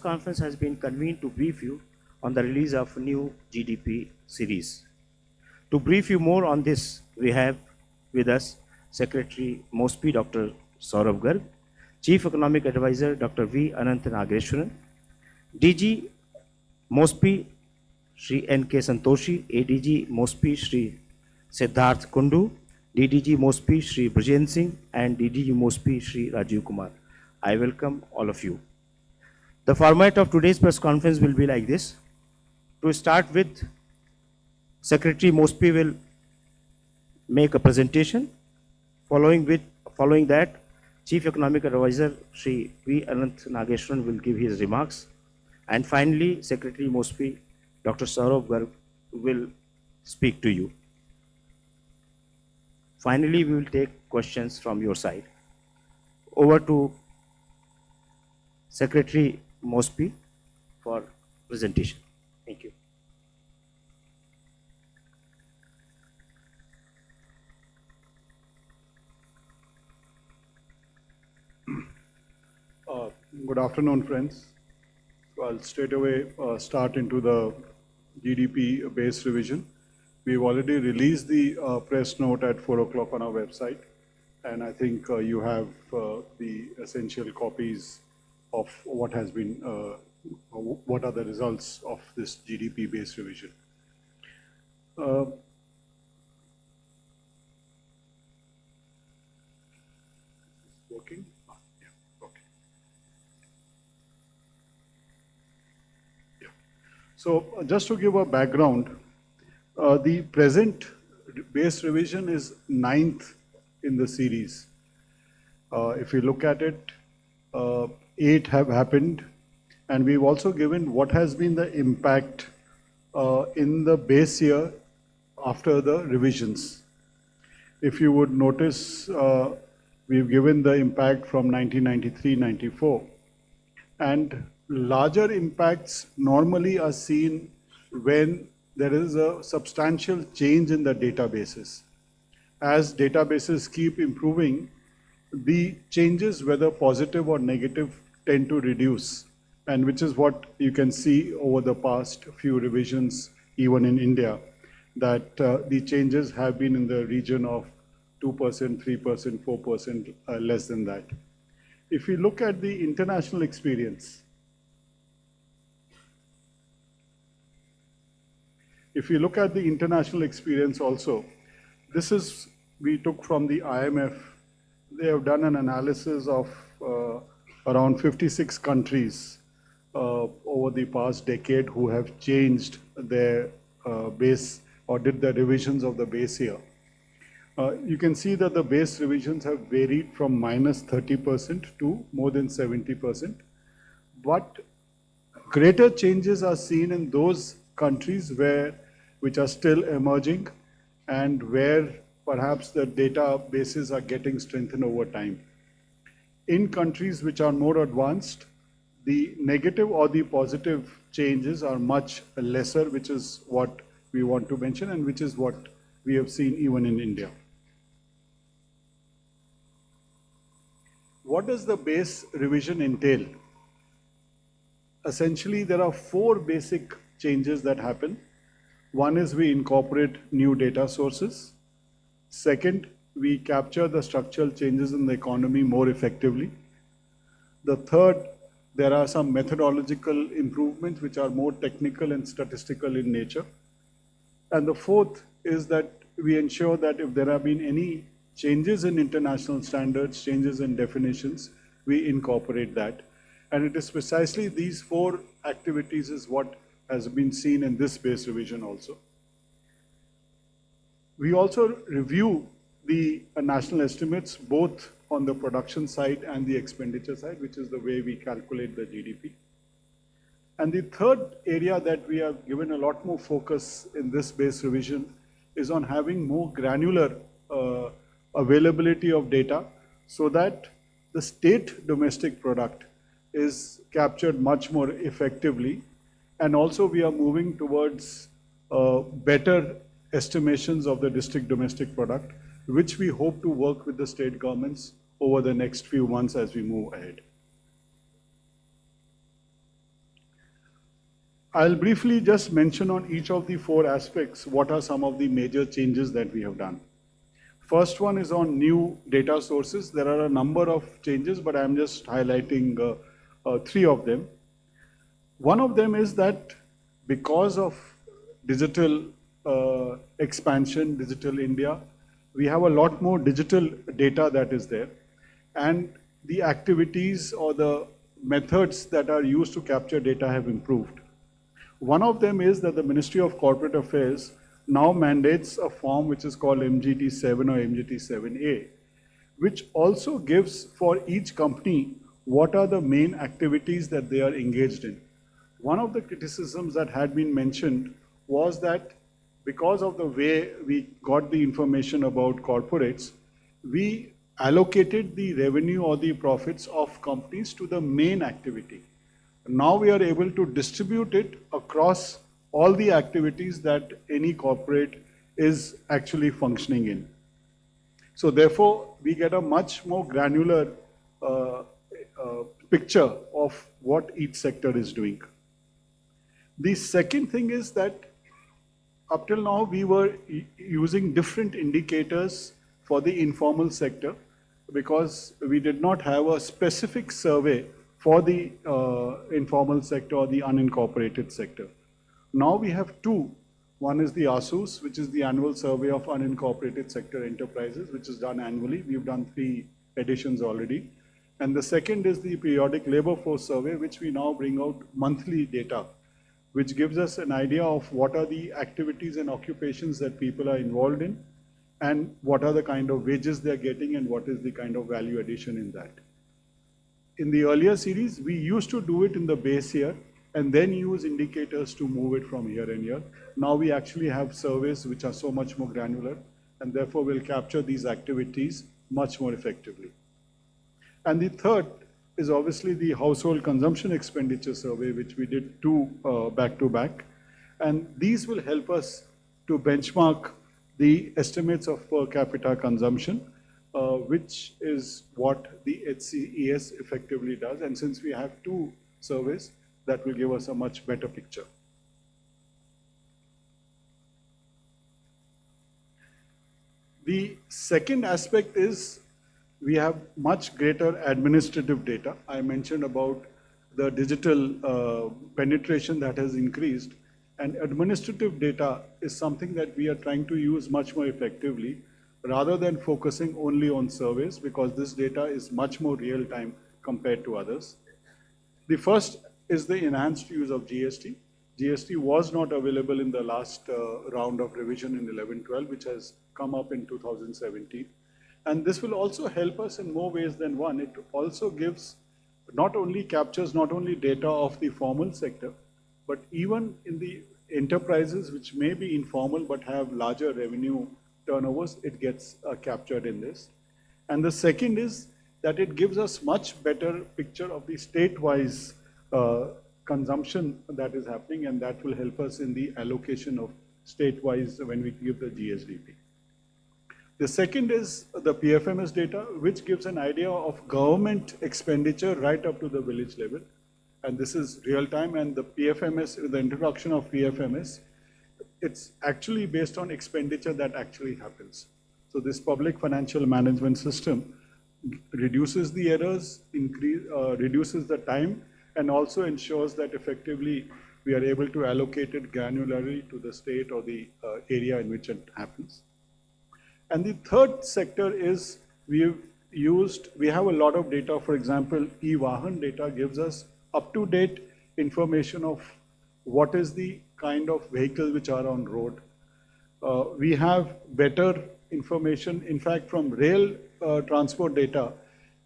conference has been convened to brief you on the release of new GDP series. To brief you more on this, we have with us Secretary MOSPI Dr. Saurabh Garg, Chief Economic Advisor Dr. V. Anant Nageshwaran, DG MOSPI Shri N.K. Santoshi, ADG MOSPI Shri Siddharth Kundu, DDG MOSPI Shri Brajen Singh, and DDG MOSPI Shri Rajiv Kumar. I welcome all of you. The format of today's press conference will be like this. To start with, Secretary MOSPI will make a presentation. Following that, Chief Economic Advisor Shri V. Anant Nageshwaran will give his remarks. And finally, Secretary MOSPI Dr. Saurabh Garg will speak to you. Finally, we will take questions from your side. Over to Secretary MOSPI for presentation. Thank you. Good afternoon, friends. So I'll straight away start into the GDP base revision. We've already released the press note at 4 o'clock on our website, and I think you have the essential copies of what has been, what are the results of this GDP base revision. Working? Yeah, okay. Yeah. So just to give a background, the present base revision is 9th in the series. If you look at it, 8 have happened, and we've also given what has been the impact in the base year after the revisions. If you would notice, we've given the impact from 1993-94, and larger impacts normally are seen when there is a substantial change in the databases. As databases keep improving, the changes, whether positive or negative, tend to reduce, and which is what you can see over the past few revisions, even in India, that the changes have been in the region of 2%, 3%, 4%, less than that. If you look at the international experience, also, this is, we took from the IMF. They have done an analysis of around 56 countries over the past decade who have changed their base or did the revisions of the base year. You can see that the base revisions have varied from -30% to more than 70%. But greater changes are seen in those countries which are still emerging and where perhaps the databases are getting strengthened over time. In countries which are more advanced, the negative or the positive changes are much lesser, which is what we want to mention and which is what we have seen even in India. What does the base revision entail? Essentially, there are 4 basic changes that happen. One is we incorporate new data sources. Second, we capture the structural changes in the economy more effectively. The third, there are some methodological improvements which are more technical and statistical in nature. And the fourth is that we ensure that if there have been any changes in international standards, changes in definitions, we incorporate that. And it is precisely these 4 activities is what has been seen in this base revision also. We also review the national estimates both on the production side and the expenditure side, which is the way we calculate the GDP. And the third area that we have given a lot more focus in this base revision is on having more granular availability of data so that the state domestic product is captured much more effectively. And also we are moving towards better estimations of the district domestic product, which we hope to work with the state governments over the next few months as we move ahead. I'll briefly just mention on each of the four aspects what are some of the major changes that we have done. First one is on new data sources. There are a number of changes, but I'm just highlighting three of them. One of them is that because of digital expansion, digital India, we have a lot more digital data that is there. And the activities or the methods that are used to capture data have improved. One of them is that the Ministry of Corporate Affairs now mandates a form which is called MGT7 or MGT7A, which also gives for each company what are the main activities that they are engaged in. One of the criticisms that had been mentioned was that because of the way we got the information about corporates, we allocated the revenue or the profits of companies to the main activity. Now we are able to distribute it across all the activities that any corporate is actually functioning in. So therefore, we get a much more granular picture of what each sector is doing. The second thing is that up till now, we were using different indicators for the informal sector because we did not have a specific survey for the informal sector or the unincorporated sector. Now we have two. One is the ASUS, which is the annual survey of unincorporated sector enterprises, which is done annually. We've done 3 editions already. And the second is the periodic labor force survey, which we now bring out monthly data, which gives us an idea of what are the activities and occupations that people are involved in, and what are the kind of wages they're getting, and what is the kind of value addition in that. In the earlier series, we used to do it in the base year, and then use indicators to move it from year and year. Now we actually have surveys which are so much more granular, and therefore will capture these activities much more effectively. And the third is obviously the household consumption expenditure survey, which we did 2 back-to-back. And these will help us to benchmark the estimates of per capita consumption, which is what the HCES effectively does. And since we have 2 surveys, that will give us a much better picture. The second aspect is we have much greater administrative data. I mentioned about the digital penetration that has increased, and administrative data is something that we are trying to use much more effectively rather than focusing only on surveys, because this data is much more real time compared to others. The first is the enhanced use of GST. GST was not available in the last round of revision in 11-12, which has come up in 2017. And this will also help us in more ways than one. It also gives, captures not only data of the formal sector, but even in the enterprises which may be informal but have larger revenue turnovers, it gets captured in this. And the second is that it gives us much better picture of the state-wise consumption that is happening, and that will help us in the allocation of state-wise when we give the GSDP. The second is the PFMS data, which gives an idea of government expenditure right up to the village level. And this is real time, and the PFMS, the introduction of PFMS, it's actually based on expenditure that actually happens. So this public financial management system reduces the errors, reduces the time, and also ensures that effectively we are able to allocate it granularly to the state or the area in which it happens. And the third sector is we have a lot of data. For example, e-Vahan data gives us up-to-date information of what is the kind of vehicles which are on road. We have better information, in fact, from rail transport data.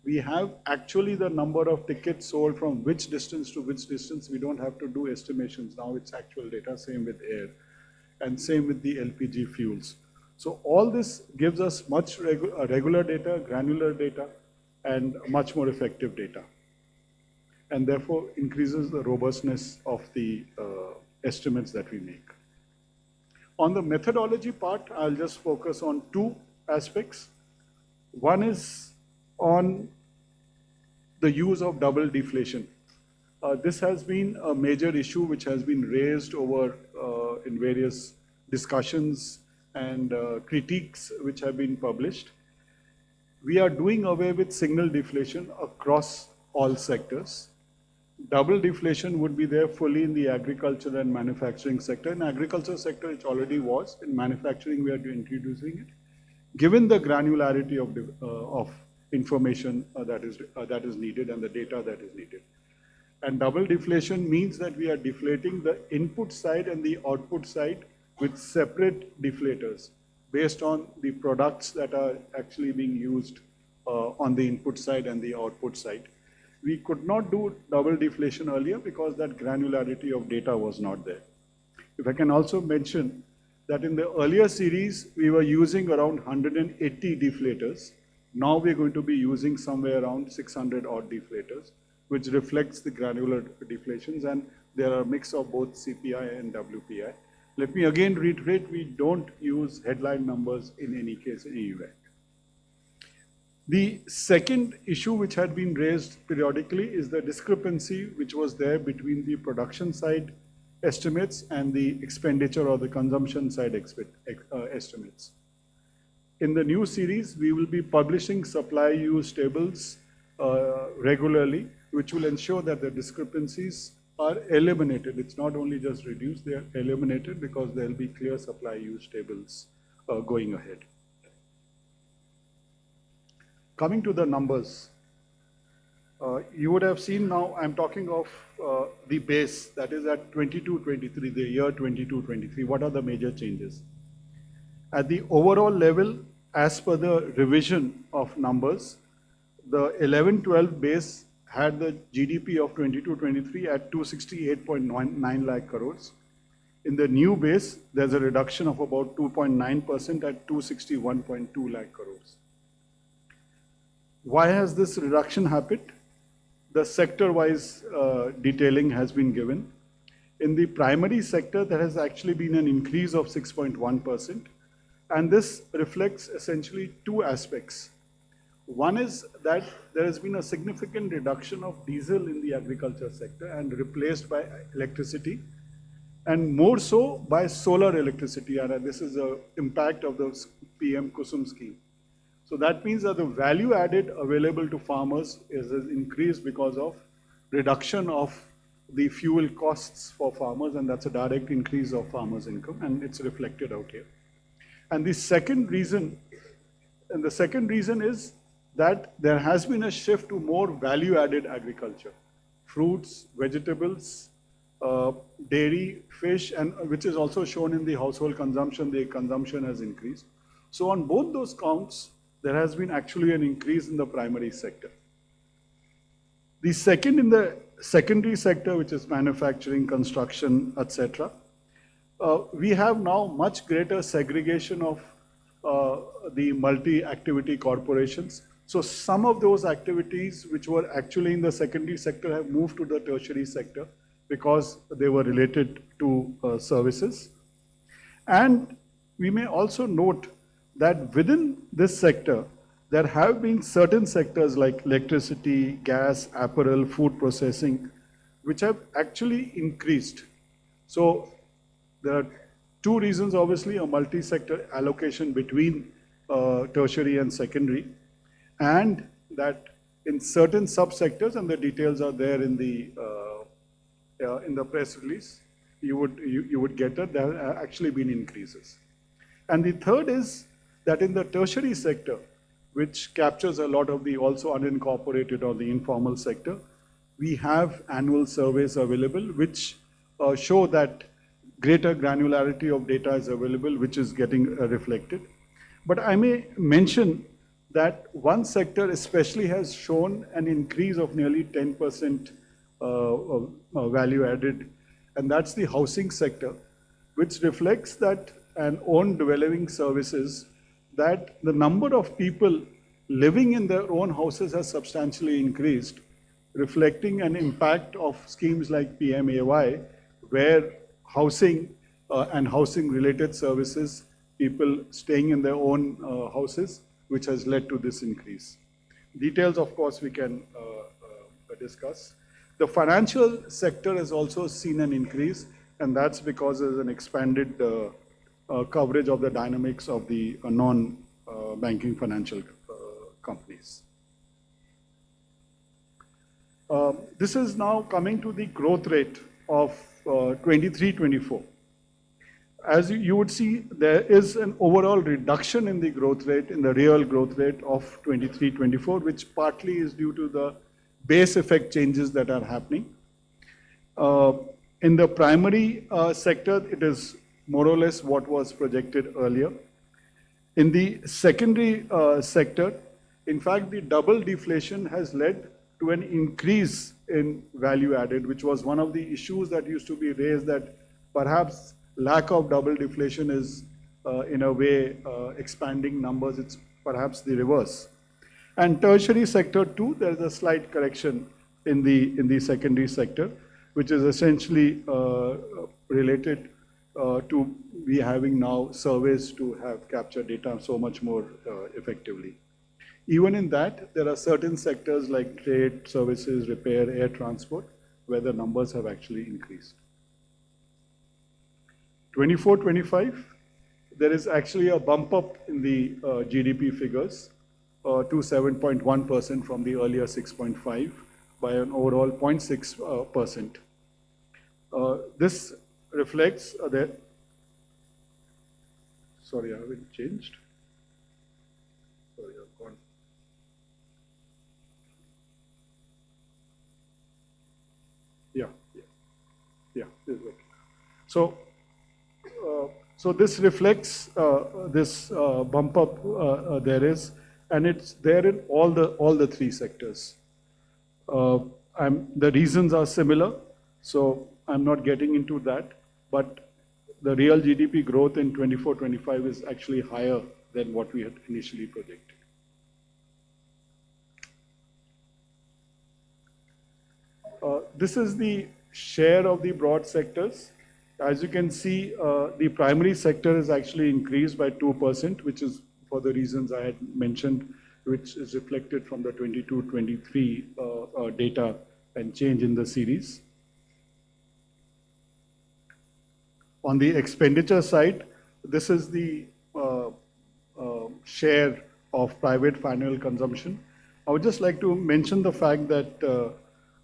We have actually the number of tickets sold from which distance to which distance. We don't have to do estimations now, it's actual data, same with air, and same with the LPG fuels. So all this gives us much regular data, granular data, and much more effective data, and therefore increases the robustness of the estimates that we make. On the methodology part, I'll just focus on 2 aspects. One is on the use of double deflation. This has been a major issue which has been raised over in various discussions and critiques which have been published. We are doing away with signal deflation across all sectors. Double deflation would be there fully in the agriculture and manufacturing sector. In agriculture sector, it already was. In manufacturing, we are introducing it. Given the granularity of information that is needed and the data that is needed. And double deflation means that we are deflating the input side and the output side with separate deflators based on the products that are actually being used on the input side and the output side. We could not do double deflation earlier because that granularity of data was not there. If I can also mention that in the earlier series, we were using around 180 deflators. Now we're going to be using somewhere around 600 odd deflators, which reflects the granular deflations, and there are a mix of both CPI and WPI. Let me again reiterate, we don't use headline numbers in any case, in any event. The second issue which had been raised periodically is the discrepancy which was there between the production side estimates and the expenditure or the consumption side estimates. In the new series, we will be publishing supply use tables regularly, which will ensure that the discrepancies are eliminated. It's not only just reduced, they are eliminated because there will be clear supply use tables going ahead. Coming to the numbers, you would have seen now I'm talking of the base that is at 22-23, the year 22-23. What are the major changes? At the overall level, as per the revision of numbers, the 11-12 base had the GDP of 22-23 at 268.9 lakh crores. In the new base, there's a reduction of about 2.9% at 261.2 lakh crores. Why has this reduction happened? The sector-wise detailing has been given. In the primary sector, there has actually been an increase of 6.1%, and this reflects essentially two aspects. One is that there has been a significant reduction of diesel in the agriculture sector and replaced by electricity, and more so by solar electricity, and this is the impact of the PM Kusum scheme. So that means that the value added available to farmers is increased because of reduction of the fuel costs for farmers, and that's a direct increase of farmers' income, and it's reflected out here. And the second reason is that there has been a shift to more value-added agriculture, fruits, vegetables, dairy, fish, and which is also shown in the household consumption. The consumption has increased. So on both those counts, there has been actually an increase in the primary sector. The second in the secondary sector, which is manufacturing, construction, etc., we have now much greater segregation of the multi-activity corporations. So some of those activities which were actually in the secondary sector have moved to the tertiary sector because they were related to services. And we may also note that within this sector, there have been certain sectors like electricity, gas, apparel, food processing, which have actually increased. So there are two reasons, obviously, a multi-sector allocation between tertiary and secondary, and that in certain subsectors, and the details are there in the press release, you would get that there have actually been increases. And the third is that in the tertiary sector, which captures a lot of the also unincorporated or the informal sector, we have annual surveys available which show that greater granularity of data is available, which is getting reflected. But I may mention that one sector especially has shown an increase of nearly 10% value added, and that's the housing sector, which reflects that an own developing services, that the number of people living in their own houses has substantially increased, reflecting an impact of schemes like PMAY, where housing and housing related services, people staying in their own houses, which has led to this increase. Details, of course, we can discuss. The financial sector has also seen an increase, and that's because there's an expanded coverage of the dynamics of the non-banking financial companies. This is now coming to the growth rate of 23-24. As you would see, there is an overall reduction in the growth rate, in the real growth rate of 23-24, which partly is due to the base effect changes that are happening. In the primary sector, it is more or less what was projected earlier. In the secondary sector, in fact, the double deflation has led to an increase in value added, which was one of the issues that used to be raised, that perhaps lack of double deflation is in a way expanding numbers. It's perhaps the reverse. And tertiary sector too, there is a slight correction in the secondary sector, which is essentially related to we having now surveys to have captured data so much more effectively. Even in that, there are certain sectors like trade, services, repair, air transport, where the numbers have actually increased. 24-25, there is actually a bump up in the GDP figures to 7.1% from the earlier 6.5 by an overall 0.6%. This reflects that, sorry, I haven't changed. Sorry, I've gone. Yeah, this is okay. So this reflects this bump up there is, and it's there in all the three sectors. The reasons are similar, so I'm not getting into that, but the real GDP growth in 24-25 is actually higher than what we had initially projected. This is the share of the broad sectors. As you can see, the primary sector is actually increased by 2%, which is for the reasons I had mentioned, which is reflected from the 22-23 data and change in the series. On the expenditure side, this is the share of private final consumption. I would just like to mention the fact that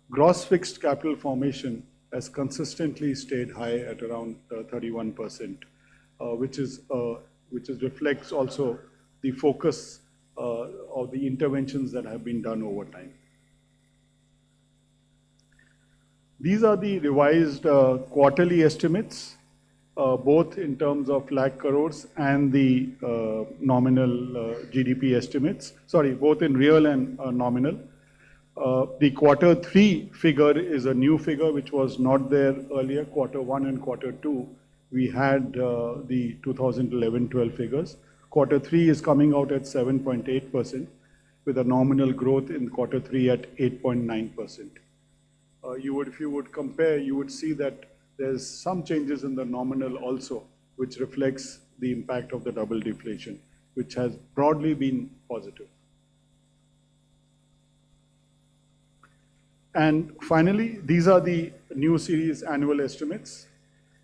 gross fixed capital formation has consistently stayed high at around 31%, which reflects also the focus of the interventions that have been done over time. These are the revised quarterly estimates, both in terms of lakh crores and the nominal GDP estimates. Sorry, both in real and nominal. The Q3 figure is a new figure which was not there earlier. Q1 and Q2, we had the 2011-12 figures. Q3 is coming out at 7.8% with a nominal growth in Q3 at 8.9%. If you would compare, you would see that there's some changes in the nominal also, which reflects the impact of the double deflation, which has broadly been positive. And finally, these are the new series annual estimates.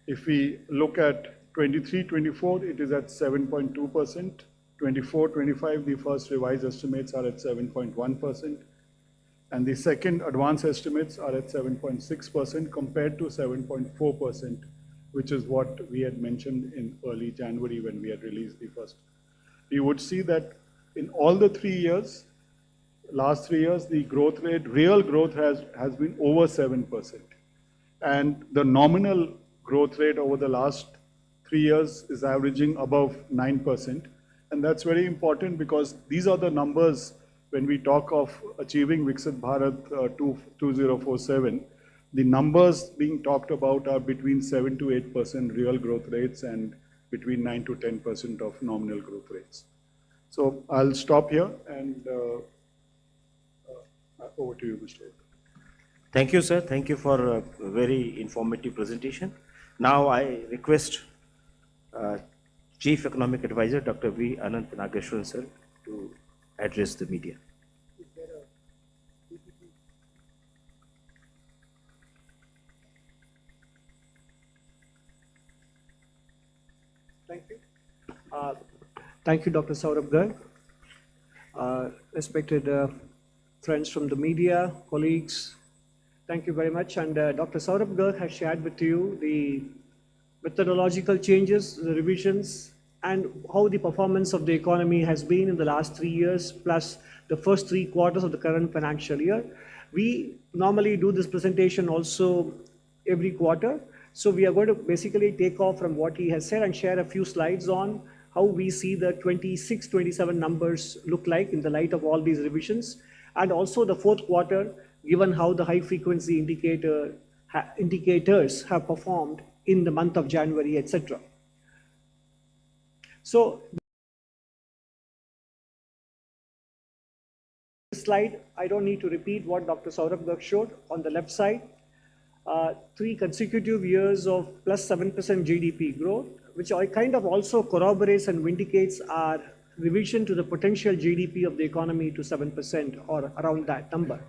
If we look at 23-24, it is at 7.2%. 24-25, the first revised estimates are at 7.1%. And the second advanced estimates are at 7.6% compared to 7.4%, which is what we had mentioned in early January when we had released the first. You would see that in all the 3 years, last 3 years, the growth rate, real growth has been over 7%. And the nominal growth rate over the last 3 years is averaging above 9%. And that's very important because these are the numbers when we talk of achieving Viksit Bharat 2047. The numbers being talked about are between 7 to 8% real growth rates and between 9 to 10% of nominal growth rates. So I'll stop here and over to you, Mr. Thank you, sir. Thank you for a very informative presentation. Now I request Chief Economic Advisor, Dr. V. Anant Nageshwaran, sir, to address the media. Thank you. Thank you, Dr. Saurabh Garg. Respected friends from the media, colleagues, thank you very much. And Dr. Saurabh Garg has shared with you the methodological changes, the revisions, and how the performance of the economy has been in the last 3 years, plus the first 3 quarters of the current financial year. We normally do this presentation also every quarter. So we are going to basically take off from what he has said and share a few slides on how we see the 26, 27 numbers look like in the light of all these revisions, and also the fourth quarter, given how the high frequency indicators have performed in the month of January, etc. So this slide, I don't need to repeat what Dr. Saurabh Garg showed. On the left side, 3 consecutive years of plus 7% GDP growth, which kind of also corroborates and vindicates our revision to the potential GDP of the economy to 7% or around that number.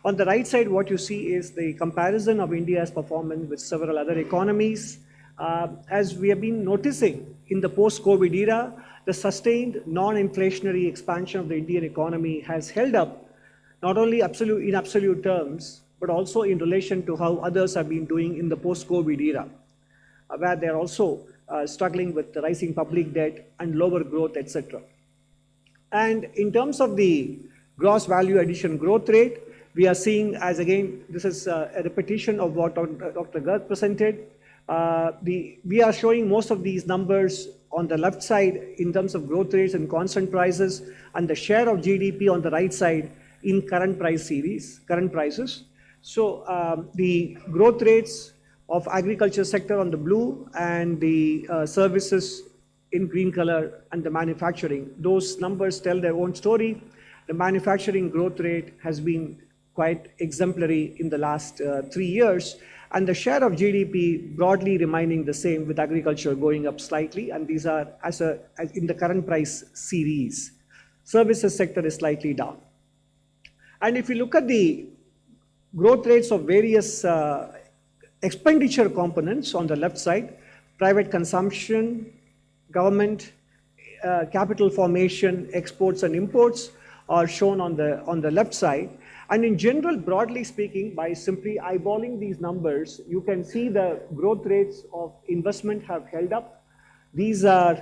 On the right side, what you see is the comparison of India's performance with several other economies. As we have been noticing in the post-COVID era, the sustained non-inflationary expansion of the Indian economy has held up not only in absolute terms, but also in relation to how others have been doing in the post-COVID era, where they're also struggling with the rising public debt and lower growth, etc. And in terms of the gross value addition growth rate, we are seeing, as again, this is a repetition of what Dr. Garg presented. We are showing most of these numbers on the left side in terms of growth rates and constant prices, and the share of GDP on the right side in current prices. So the growth rates of agriculture sector on the blue and the services in green color and the manufacturing, those numbers tell their own story. The manufacturing growth rate has been quite exemplary in the last 3 years, and the share of GDP broadly remaining the same, with agriculture going up slightly, and these are as in the current price series. Services sector is slightly down. And if you look at the growth rates of various expenditure components on the left side, private consumption, government, capital formation, exports and imports are shown on the left side. And in general, broadly speaking, by simply eyeballing these numbers, you can see the growth rates of investment have held up. These are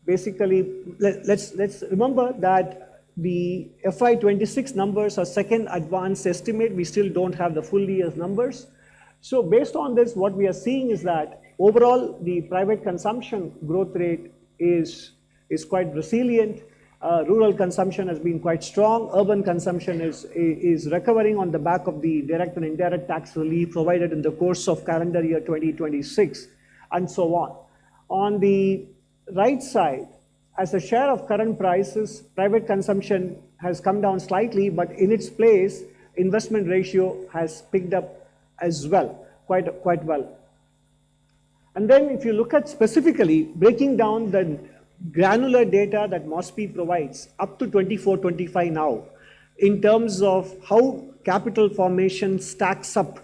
basically, let's remember that the FY26 numbers are second advanced estimate. We still don't have the full year's numbers. So based on this, what we are seeing is that overall, the private consumption growth rate is quite resilient. Rural consumption has been quite strong. Urban consumption is recovering on the back of the direct and indirect tax relief provided in the course of calendar year 2026, and so on. On the right side, as a share of current prices, private consumption has come down slightly, but in its place, investment ratio has picked up as well, quite well. And then if you look at specifically breaking down the granular data that MOSPI provides up to 24-25 now, in terms of how capital formation stacks up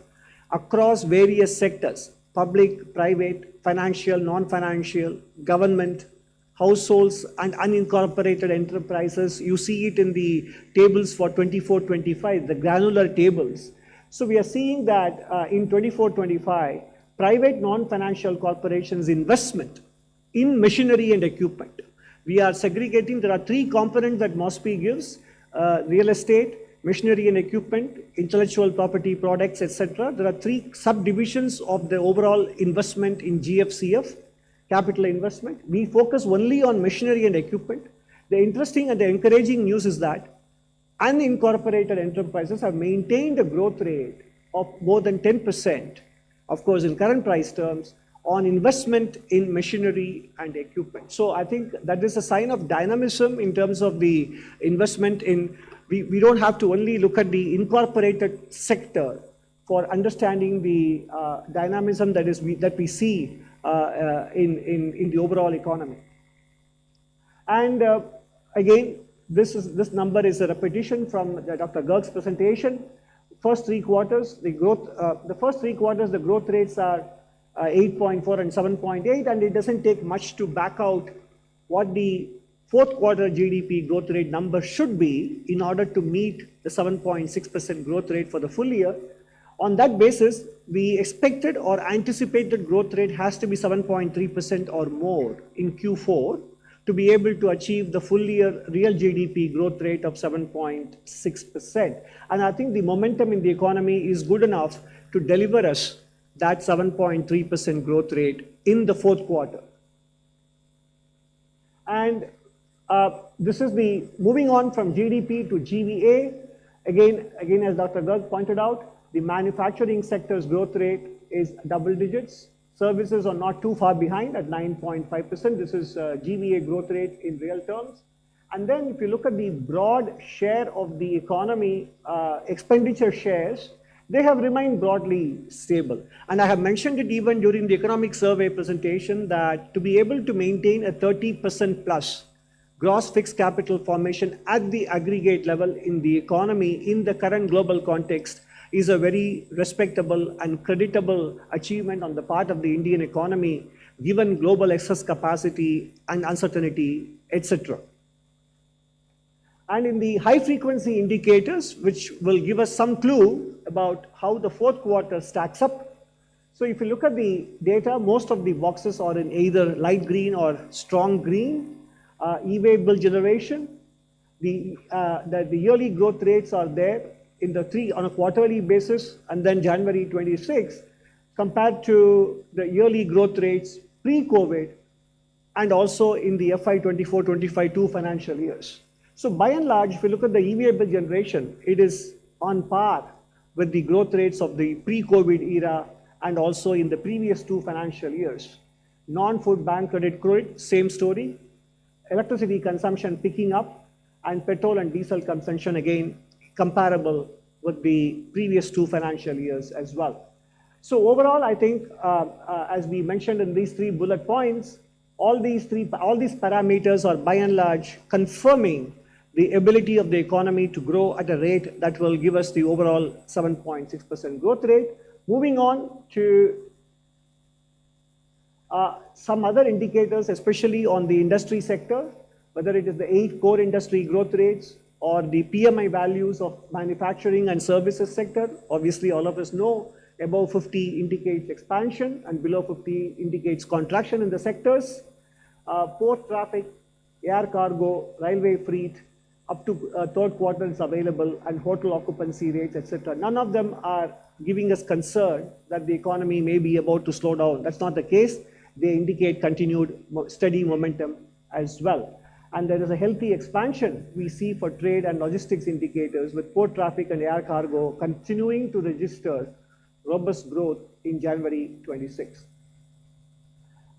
across various sectors, public, private, financial, non-financial, government, households and unincorporated enterprises. You see it in the tables for 24-25, the granular tables. So we are seeing that in 24-25, private non-financial corporations investment in machinery and equipment. We are segregating, there are 3 components that MOSPI gives, real estate, machinery and equipment, intellectual property products, etc. There are 3 subdivisions of the overall investment in GFCF, capital investment. We focus only on machinery and equipment. The interesting and the encouraging news is that unincorporated enterprises have maintained a growth rate of more than 10%, of course in current price terms, on investment in machinery and equipment. So I think that is a sign of dynamism in terms of the investment in, we don't have to only look at the incorporated sector for understanding the dynamism that we see in the overall economy. And again, this number is a repetition from Dr. Garg's presentation. First 3 quarters, the growth rates are 8.4 and 7.8, and it doesn't take much to back out what the fourth quarter GDP growth rate number should be in order to meet the 7.6% growth rate for the full year. On that basis, we expected or anticipated growth rate has to be 7.3% or more in Q4 to be able to achieve the full year real GDP growth rate of 7.6%. And I think the momentum in the economy is good enough to deliver us that 7.3% growth rate in the fourth quarter. And this is the moving on from GDP to GVA. Again, as Dr. Garg pointed out, the manufacturing sector's growth rate is double digits. Services are not too far behind at 9.5%. This is GVA growth rate in real terms. And then if you look at the broad share of the economy, expenditure shares, they have remained broadly stable. And I have mentioned it even during the economic survey presentation that to be able to maintain a 30% plus gross fixed capital formation at the aggregate level in the economy in the current global context is a very respectable and creditable achievement on the part of the Indian economy, given global excess capacity and uncertainty, etc. And in the high frequency indicators, which will give us some clue about how the fourth quarter stacks up. So if you look at the data, most of the boxes are in either light green or strong green. E-way bill generation, the yearly growth rates are there in the three on a quarterly basis, and then January 26 compared to the yearly growth rates pre-COVID and also in the FY 24-25 two financial years. So by and large, if you look at the E-way bill generation, it is on par with the growth rates of the pre-COVID era and also in the previous two financial years. Non-food bank credit, same story. Electricity consumption picking up, and petrol and diesel consumption again comparable with the previous two financial years as well. So overall, I think as we mentioned in these three bullet points, all these parameters are by and large confirming the ability of the economy to grow at a rate that will give us the overall 7.6% growth rate. Moving on to some other indicators, especially on the industry sector, whether it is the 8 core industry growth rates or the PMI values of manufacturing and services sector. Obviously, all of us know above 50 indicates expansion and below 50 indicates contraction in the sectors. Port traffic, air cargo, railway freight, up to third quarter is available, and hotel occupancy rates, etc. None of them are giving us concern that the economy may be about to slow down. That's not the case. They indicate continued steady momentum as well. And there is a healthy expansion we see for trade and logistics indicators, with port traffic and air cargo continuing to register robust growth in January 26.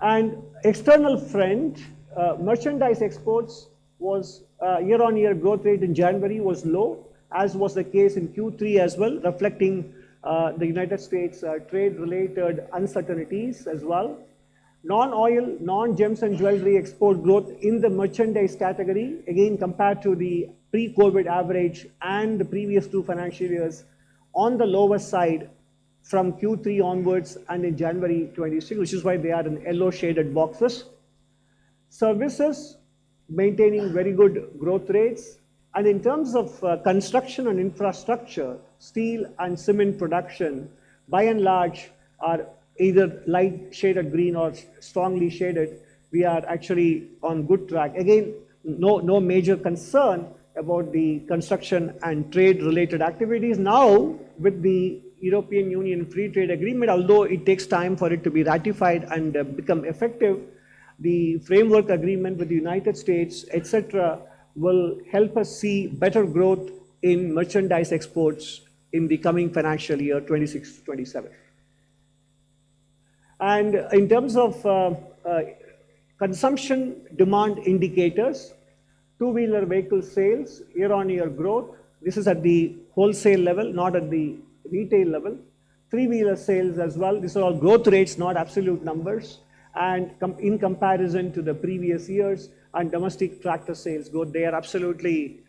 And external front, merchandise exports was year-on-year growth rate in January was low, as was the case in Q3 as well, reflecting the United States trade-related uncertainties as well. Non-oil, non-gems and jewelry export growth in the merchandise category, again compared to the pre-COVID average and the previous two financial years, on the lower side from Q3 onwards and in January 26, which is why they are in yellow shaded boxes. Services maintaining very good growth rates. And in terms of construction and infrastructure, steel and cement production, by and large, are either light shaded green or strongly shaded. We are actually on good track. Again, no major concern about the construction and trade related activities. Now, with the European Union Free Trade Agreement, although it takes time for it to be ratified and become effective, the framework agreement with the United States, etc., will help us see better growth in merchandise exports in the coming financial year 26-27. And in terms of consumption demand indicators, two-wheeler vehicle sales, year-on-year growth, this is at the wholesale level, not at the retail level. Three-wheeler sales as well, these are all growth rates, not absolute numbers. And in comparison to the previous years, and domestic tractor sales growth, they are absolutely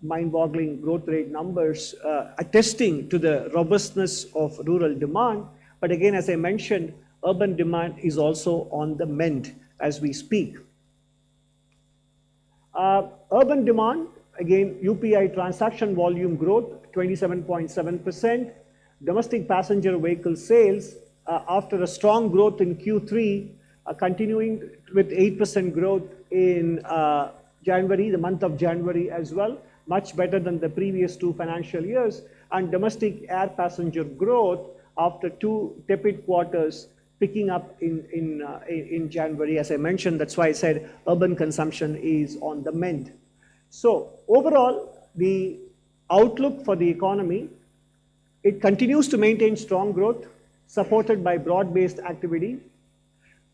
mind-boggling growth rate numbers, attesting to the robustness of rural demand. But again, as I mentioned urban demand is also on the mend as we speak. Urban demand, again, UPI transaction volume growth, 27.7%. Domestic passenger vehicle sales, after a strong growth in Q3, continuing with 8% growth in January, the month of January as well, much better than the previous 2 financial years. And domestic air passenger growth after 2 tepid quarters picking up in January. As I mentioned, that's why I said urban consumption is on the mend. So overall, the outlook for the economy, it continues to maintain strong growth, supported by broad-based activity.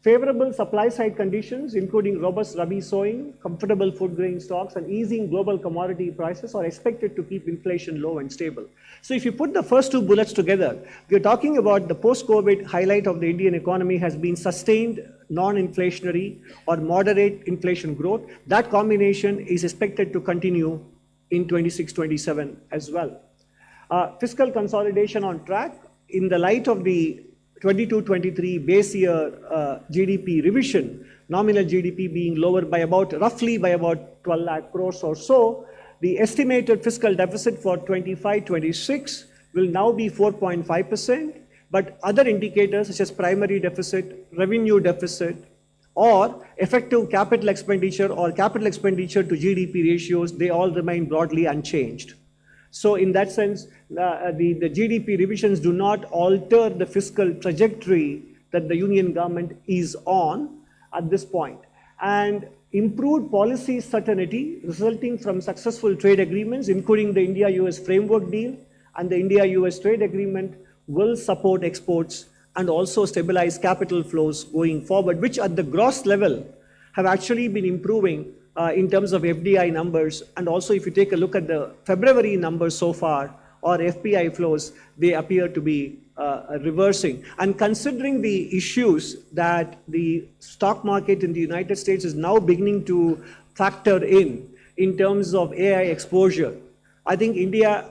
Favorable supply-side conditions, including robust Rabi sowing, comfortable food grain stocks, and easing global commodity prices are expected to keep inflation low and stable. So if you put the first 2 bullets together, we're talking about the post-COVID highlight of the Indian economy has been sustained non-inflationary or moderate inflation growth. That combination is expected to continue in 26-27 as well. Fiscal consolidation on track in the light of the 22-23 base year GDP revision, nominal GDP being lower by roughly by about 12 lakh crores or so. The estimated fiscal deficit for 25-26 will now be 4.5%, but other indicators such as primary deficit, revenue deficit, or effective capital expenditure or capital expenditure to GDP ratios, they all remain broadly unchanged. So in that sense, the GDP revisions do not alter the fiscal trajectory that the union government is on at this point. And improved policy certainty resulting from successful trade agreements, including the India-US framework deal and the India-US trade agreement, will support exports and also stabilize capital flows going forward, which at the gross level have actually been improving in terms of FDI numbers. And also if you take a look at the February numbers so far, or FPI flows, they appear to be reversing. And considering the issues that the stock market in the United States is now beginning to factor in terms of AI exposure, I think India,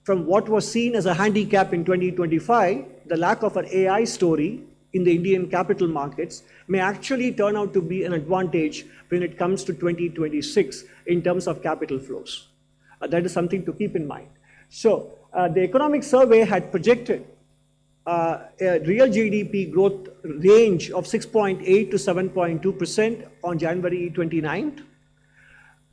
from what was seen as a handicap in 2025, the lack of an AI story in the Indian capital markets may actually turn out to be an advantage when it comes to 2026 in terms of capital flows. That is something to keep in mind. So the economic survey had projected a real GDP growth range of 6.8 to 7.2% on January 29th.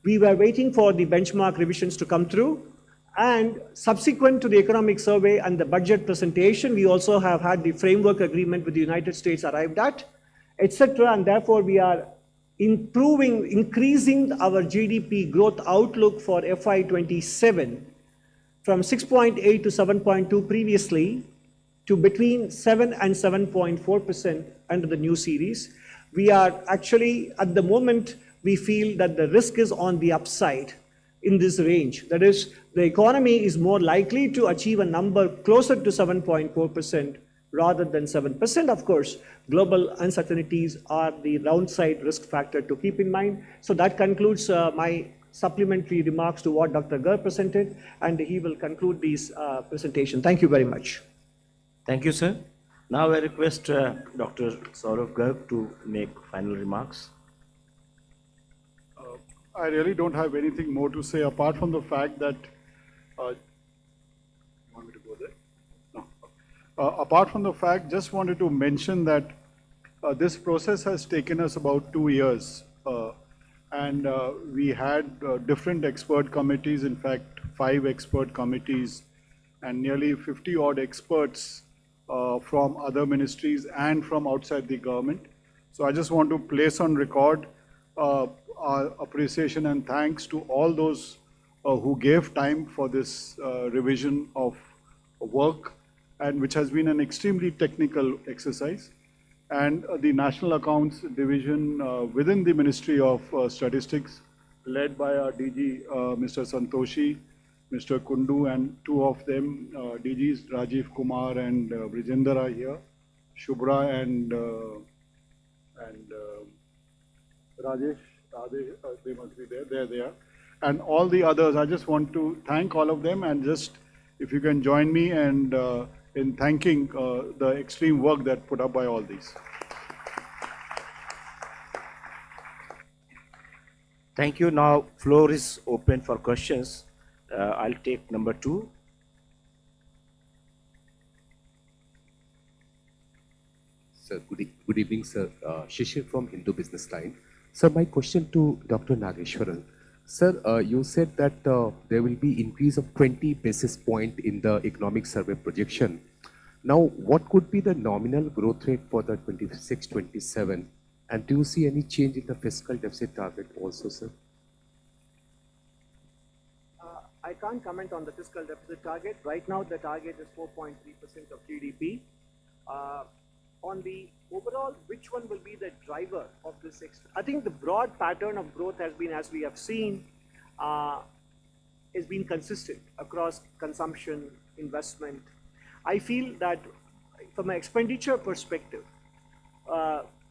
We were waiting for the benchmark revisions to come through. And subsequent to the economic survey and the budget presentation, we also have had the framework agreement with the United States arrived at, etc. And therefore, we are increasing our GDP growth outlook for FY27 from 6.8 to 7.2 previously to between 7 and 7.4% under the new series. We are actually, at the moment, we feel that the risk is on the upside in this range. That is, the economy is more likely to achieve a number closer to 7.4% rather than 7%. Of course, global uncertainties are the downside risk factor to keep in mind. So that concludes my supplementary remarks to what Dr. Garg presented, and he will conclude this presentation. Thank you very much. Thank you, sir. Now I request Dr. Saurav Garg to make final remarks. I really don't have anything more to say apart from the fact that, you want me to go there? No. Apart from the fact, just wanted to mention that this process has taken us about 2 years. And we had different expert committees, in fact, 5 expert committees and nearly 50 odd experts from other ministries and from outside the government. So I just want to place on record our appreciation and thanks to all those who gave time for this revision of work, and which has been an extremely technical exercise. And the National Accounts Division within the Ministry of Statistics, led by our DG, Mr. Santoshi, Mr. Kundu, and 2 of them, DGs, Rajiv Kumar and Brijender are here, Shubhra and Rajesh, they must be there, there they are. And all the others, I just want to thank all of them, and just, if you can join me and in thanking the extreme work that put up by all these. Thank you. Now, floor is open for questions. I'll take number 2. Sir, good evening, sir. Shishir from Hindu Business Line. Sir, my question to Dr. Nageshwaran. Sir, you said that there will be increase of 20 basis point in the economic survey projection. Now, what could be the nominal growth rate for the 26-27? And do you see any change in the fiscal deficit target also, sir? I can't comment on the fiscal deficit target. Right now, the target is 4.3% of GDP. On the overall, which one will be the driver of this? I think the broad pattern of growth has been, as we have seen, has been consistent across consumption, investment. I feel that from an expenditure perspective,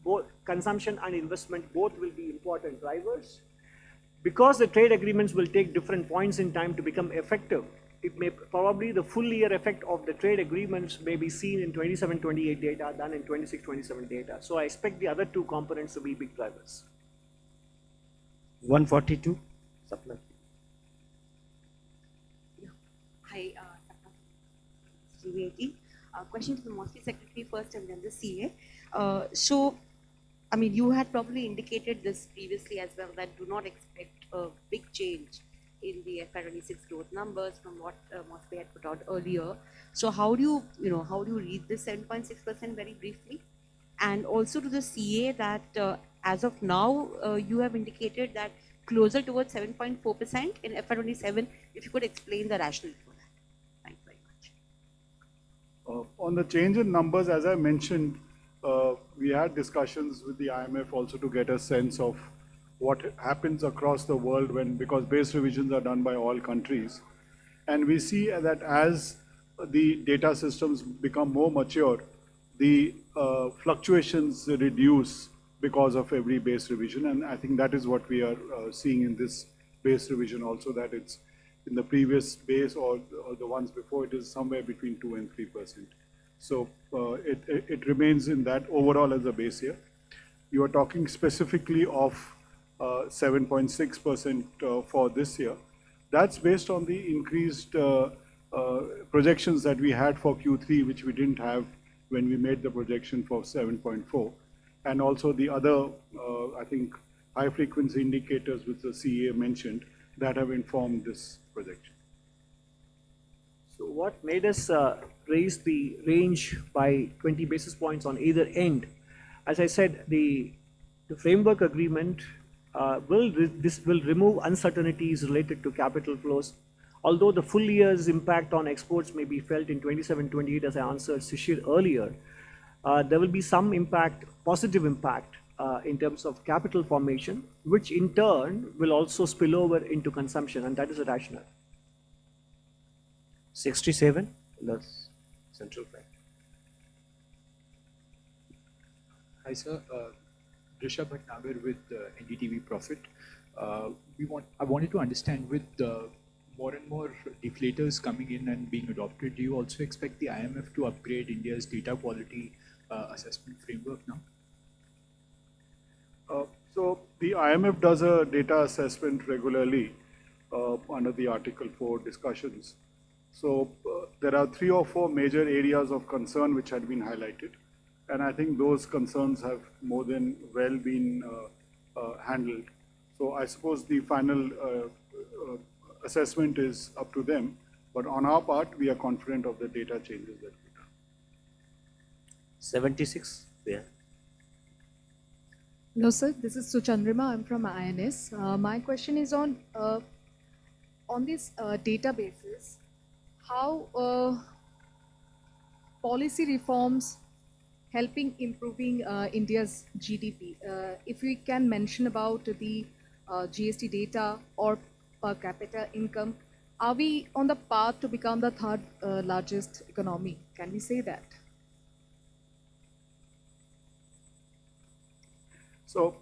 both consumption and investment both will be important drivers. Because the trade agreements will take different points in time to become effective, it may probably the full year effect of the trade agreements may be seen in 27-28 data than in 26-27 data. So I expect the other two components to be big drivers. 142, Sapna. Yeah. Hi, GVAT. Question to the Mostly Secretary first and then the CA. So, I mean, you had probably indicated this previously as well, that do not expect a big change in the FY26 growth numbers from what Mosby had put out earlier. So how do you read this 7.6% very briefly? And also to the CA that as of now, you have indicated that closer towards 7.4% in FY27. If you could explain the rationale for that. Thanks very much. On the change in numbers, as I mentioned, we had discussions with the IMF also to get a sense of what happens across the world because base revisions are done by all countries. And we see that as the data systems become more mature, the fluctuations reduce because of every base revision. And I think that is what we are seeing in this base revision also, that it's in the previous base or the ones before, it is somewhere between 2 and 3%. So it remains in that overall as a base year. You are talking specifically of 7.6% for this year. That's based on the increased projections that we had for Q3, which we didn't have when we made the projection for 7.4. And also the other, I think, high frequency indicators which the CA mentioned that have informed this projection. So what made us raise the range by 20 basis points on either end? As I said, the framework agreement this will remove uncertainties related to capital flows. Although the full year's impact on exports may be felt in 27-28, as I answered Shishir earlier, there will be some impact, positive impact, in terms of capital formation, which in turn will also spill over into consumption, and that is a rationale. 67, the central bank. Hi, sir. Rishabh Bhatnagar with NDTV Profit. I wanted to understand, with more and more deflators coming in and being adopted, do you also expect the IMF to upgrade India's data quality assessment framework now? So the IMF does a data assessment regularly under the Article 4 discussions. So there are 3 or 4 major areas of concern which had been highlighted. And I think those concerns have more than well been handled. So I suppose the final assessment is up to them. But on our part, we are confident of the data changes that we've done. 76, yeah. Hello, sir. This is Suchandrima. I'm from INS. My question is on these databases. How policy reforms helping improving India's GDP? If we can mention about the GST data or per capita income, are we on the path to become the 3rd largest economy? Can we say that? So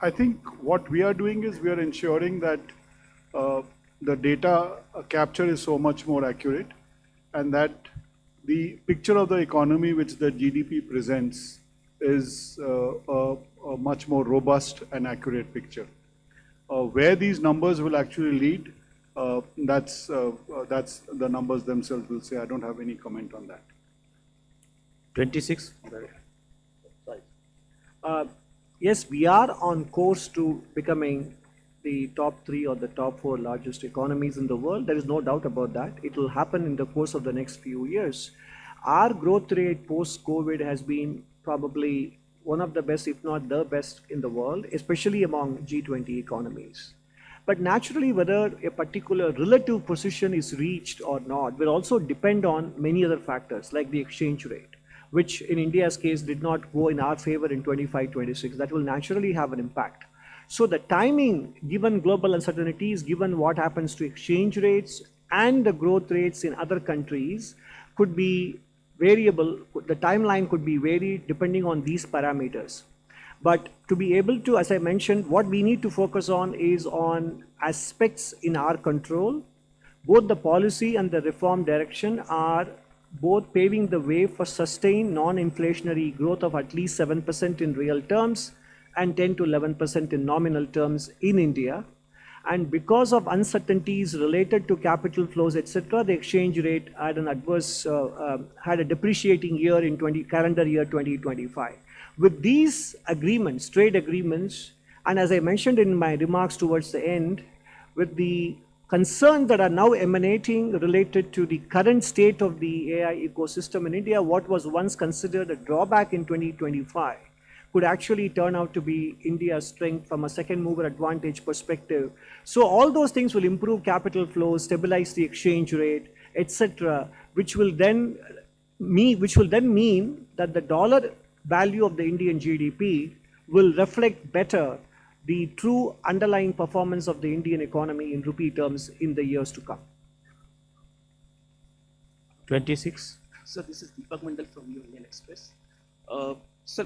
I think what we are doing is we are ensuring that the data capture is so much more accurate, and that the picture of the economy which the GDP presents is a much more robust and accurate picture. Where these numbers will actually lead, that's the numbers themselves will say. I don't have any comment on that. 26. Sorry. Yes, we are on course to becoming the top 3 or the top 4 largest economies in the world. There is no doubt about that. It will happen in the course of the next few years. Our growth rate post-COVID has been probably one of the best, if not the best in the world, especially among G20 economies. But naturally, whether a particular relative position is reached or not will also depend on many other factors, like the exchange rate, which in India's case did not go in our favor in 25-26. That will naturally have an impact. So the timing, given global uncertainties, given what happens to exchange rates and the growth rates in other countries, could be variable. The timeline could be varied depending on these parameters. But to be able to, as I mentioned, what we need to focus on is on aspects in our control. Both the policy and the reform direction are both paving the way for sustained non-inflationary growth of at least 7% in real terms and 10 to 11% in nominal terms in India. And because of uncertainties related to capital flows, etc., the exchange rate had an adverse, had a depreciating year in calendar year 2025. With these agreements, trade agreements, and as I mentioned in my remarks towards the end, with the concerns that are now emanating related to the current state of the AI ecosystem in India, what was once considered a drawback in 2025 could actually turn out to be India's strength from a second mover advantage perspective. So all those things will improve capital flows, stabilize the exchange rate, etc., which will then mean that the dollar value of the Indian GDP will reflect better the true underlying performance of the Indian economy in rupee terms in the years to come. 26. Sir, this is Deepak Mandal from Union Express. Sir,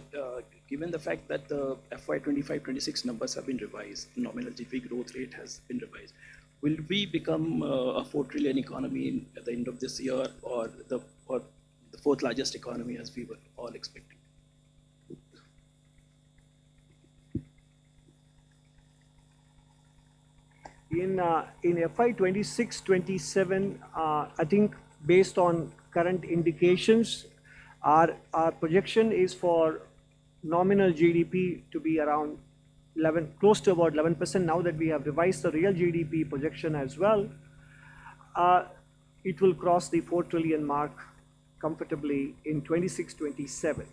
given the fact that the FY 25-26 numbers have been revised, nominal GDP growth rate has been revised, will we become a 4 trillion economy at the end of this year, or the fourth largest economy as we were all expecting? In FY 26-27, I think based on current indications, our projection is for nominal GDP to be around 11, close to about 11%. Now that we have revised the real GDP projection as well, it will cross the 4 trillion mark comfortably in 26-27.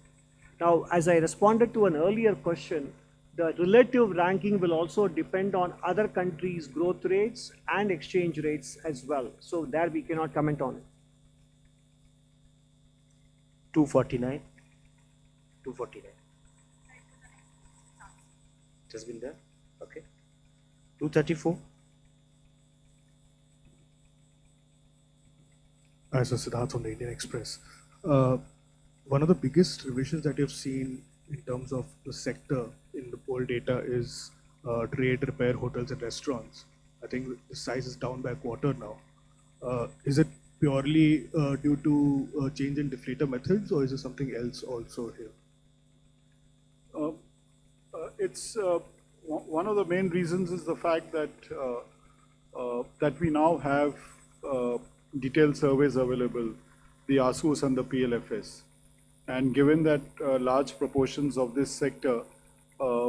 Now, as I responded to an earlier question, the relative ranking will also depend on other countries' growth rates and exchange rates as well. So there we cannot comment on it. 249. 249. It has been there. Okay. 234. As a Siddharth from the Indian Express. One of the biggest revisions that you've seen in terms of the sector in the poll data is trade, repair, hotels and restaurants. I think the size is down by a quarter now. Is it purely due to change in deflator methods, or is there something else also here? It's one of the main reasons is the fact that that we now have detailed surveys available, the ASUS and the PLFS. And given that large proportions of this sector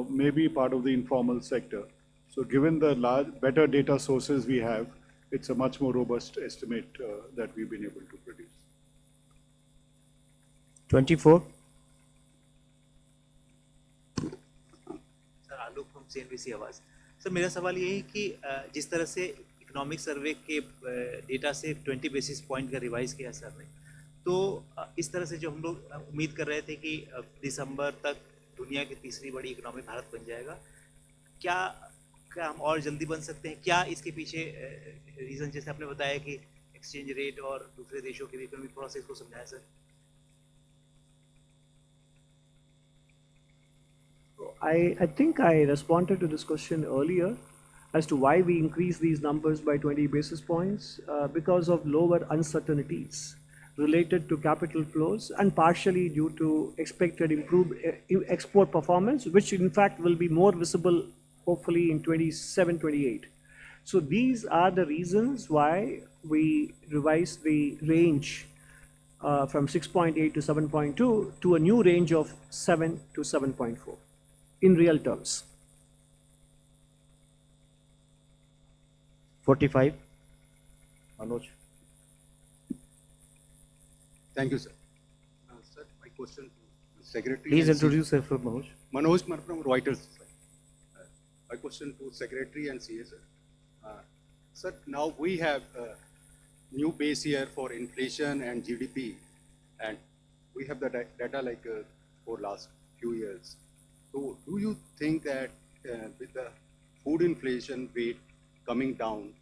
may be part of the informal sector, so given the better data sources we have, it's a much more robust estimate that we've been able to produce. 24. Sir Alok from CNBC आवाज। Sir मेरा सवाल ये है कि जिस तरह से economic survey के डेटा से 20 बेसिस पॉइंट का रिवाइज किया सर ने, तो इस तरह से जो हम लोग उम्मीद कर रहे थे कि दिसंबर तक दुनिया की तीसरी बड़ी इकोनॉमी भारत बन जाएगा, क्या हम और जल्दी बन सकते हैं? क्या इसके पीछे रीजन, जैसे आपने बताया कि एक्सचेंज रेट और दूसरे देशों की इकोनॉमिक प्रोसेस को समझाया sir? I think I responded to this question earlier as to why we increase these numbers by 20 basis points because of lower uncertainties related to capital flows and partially due to expected improved export performance, which in fact will be more visible hopefully in 27, 28. So these are the reasons why we revised the range from 6.8 to 7.2 to a new range of 7 to 7.4 in real terms. 45. Manoj. Thank you, sir. Sir, my question to the Secretary. Please and introduce yourself, Manoj. Manoj Kumar from Reuters. Sir. My question to Secretary and CA, sir. Sir, now we have a new base year for inflation and GDP, and we have the data like for last few years. So, do you think that with the food inflation rate coming down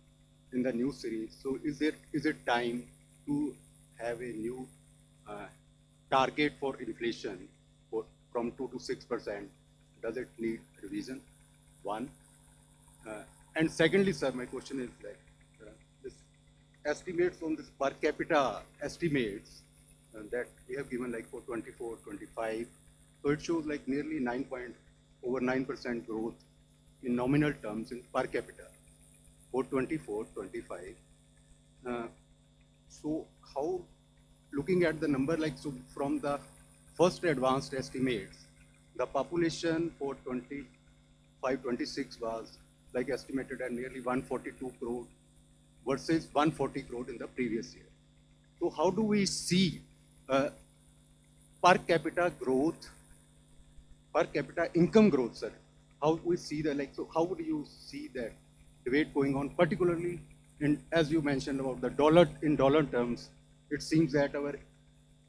in the new series, so is it time to have a new target for inflation from 2 to 6%? Does it need revision? One. And secondly, sir, my question is like this estimates on this per capita estimates that we have given like for 24, 25. So it shows like nearly over 9% growth in nominal terms in per capita for 24, 25. So how, looking at the number, like so from the first advanced estimates, the population for 25, 26 was like estimated at nearly 142 crore versus 140 crore in the previous year. So how do we see per capita growth, per capita income growth, sir? How do we see that? Like, so how would you see that debate going on, particularly in, as you mentioned about the dollar, in dollar terms, it seems that our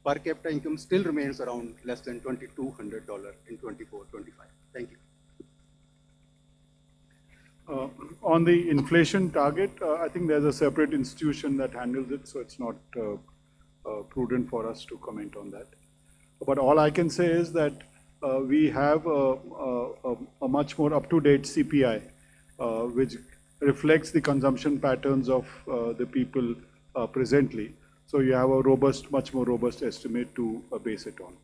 per capita income still remains around less than $2,200 in 24, 25. Thank you. On the inflation target, I think there's a separate institution that handles it, so it's not prudent for us to comment on that. But all I can say is that we have a much more up-to-date CPI, which reflects the consumption patterns of the people presently. So you have a robust, much more robust estimate to base it on.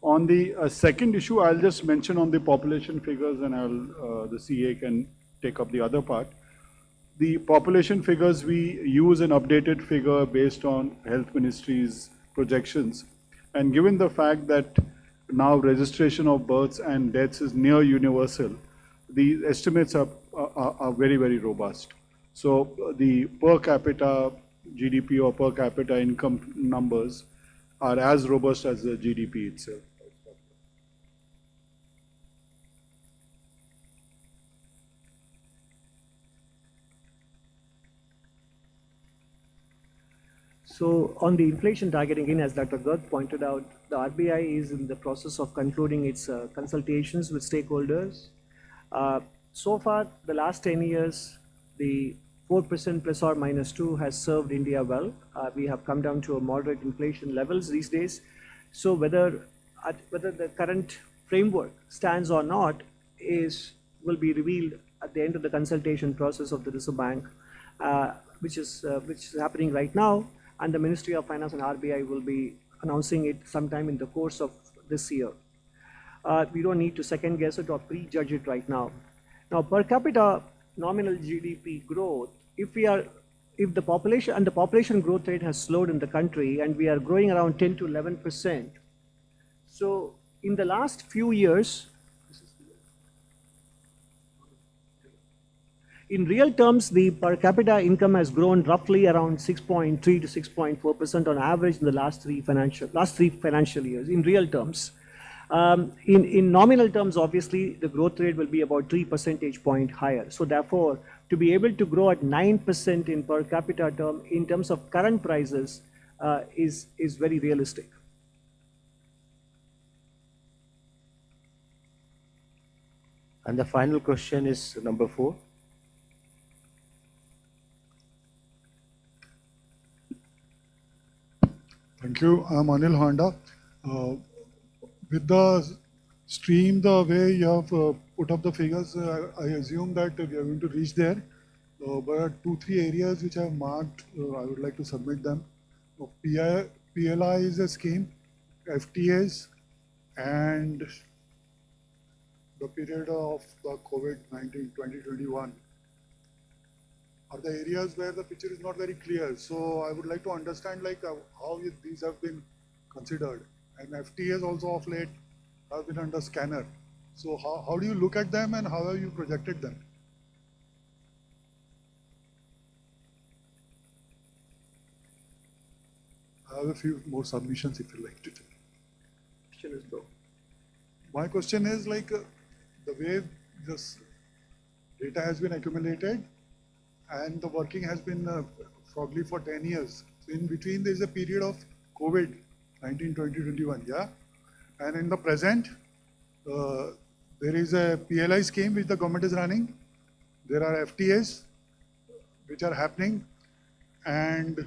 On the second issue, I'll just mention on the population figures, and the CA can take up the other part. The population figures, we use an updated figure based on Health Ministry's projections. And given the fact that now registration of births and deaths is near universal, the estimates are very, very robust. So the per capita GDP or per capita income numbers are as robust as the GDP itself. So on the inflation targeting, again, as Dr. Garg pointed out, the RBI is in the process of concluding its consultations with stakeholders. So far, the last 10 years, the 4% plus or minus 2 has served India well. We have come down to a moderate inflation levels these days. So whether the current framework stands or not will be revealed at the end of the consultation process of the Reserve Bank, which is happening right now. And the Ministry of Finance and RBI will be announcing it sometime in the course of this year. We don't need to second guess it or prejudge it right now. Now, per capita nominal GDP growth, if the population growth rate has slowed in the country and we are growing around 10 to 11%. So in the last few years, in real terms, the per capita income has grown roughly around 6.3 to 6.4% on average in the last three financial years, in real terms. In nominal terms, obviously, the growth rate will be about 3 percentage points higher. So therefore, to be able to grow at 9% in per capita term in terms of current prices is very realistic. And the final question is number 4. Thank you. I'm Anil Honda. With the stream, the way you have put up the figures, I assume that we are going to reach there. But 2-3 areas which I have marked, I would like to submit them. PLI is a scheme, FTAs, and the period of the COVID-19, 2021, are the areas where the picture is not very clear. So I would like to understand how these have been considered. And FTAs also of late have been under scanner. So how do you look at them and how have you projected them? I have a few more submissions if you like to take. Question is though. My question is the way this data has been accumulated and the working has been probably for 10 years. So in between there is a period of COVID, 19, 20, 21, yeah? And in the present, there is a PLI scheme which the government is running. There are FTAs which are happening, and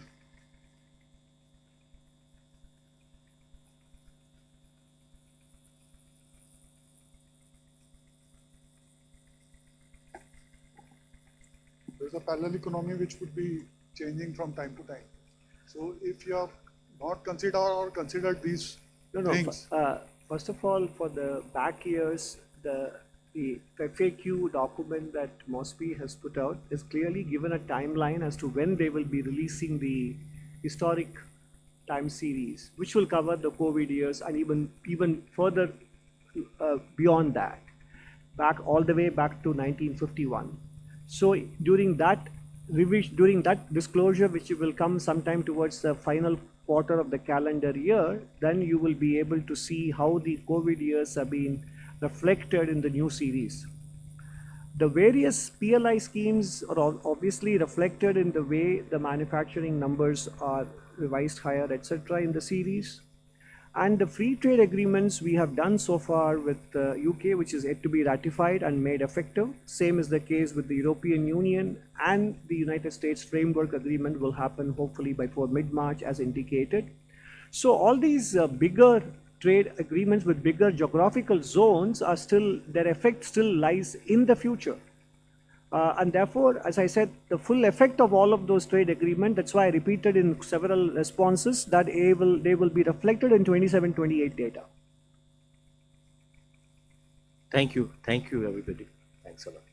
there's a parallel economy which would be changing from time to time. So if you have not considered or considered these things. First of all, for the back years, the FAQ document that MOSPI has put out is clearly given a timeline as to when they will be releasing the historic time series, which will cover the COVID years and even further beyond that, all the way back to 1951. So during that revision, during that disclosure, which will come sometime towards the final quarter of the calendar year, then you will be able to see how the COVID years have been reflected in the new series. The various PLI schemes are obviously reflected in the way the manufacturing numbers are revised higher, etc. in the series. And the free trade agreements we have done so far with the UK, which is yet to be ratified and made effective. Same is the case with the European Union, and the United States Framework Agreement will happen hopefully before mid-March as indicated. So all these bigger trade agreements with bigger geographical zones are still, their effect still lies in the future. And therefore, as I said, the full effect of all of those trade agreements, that's why I repeated in several responses that they will be reflected in 27-28 data. Thank you. Thank you, everybody. Thanks a lot.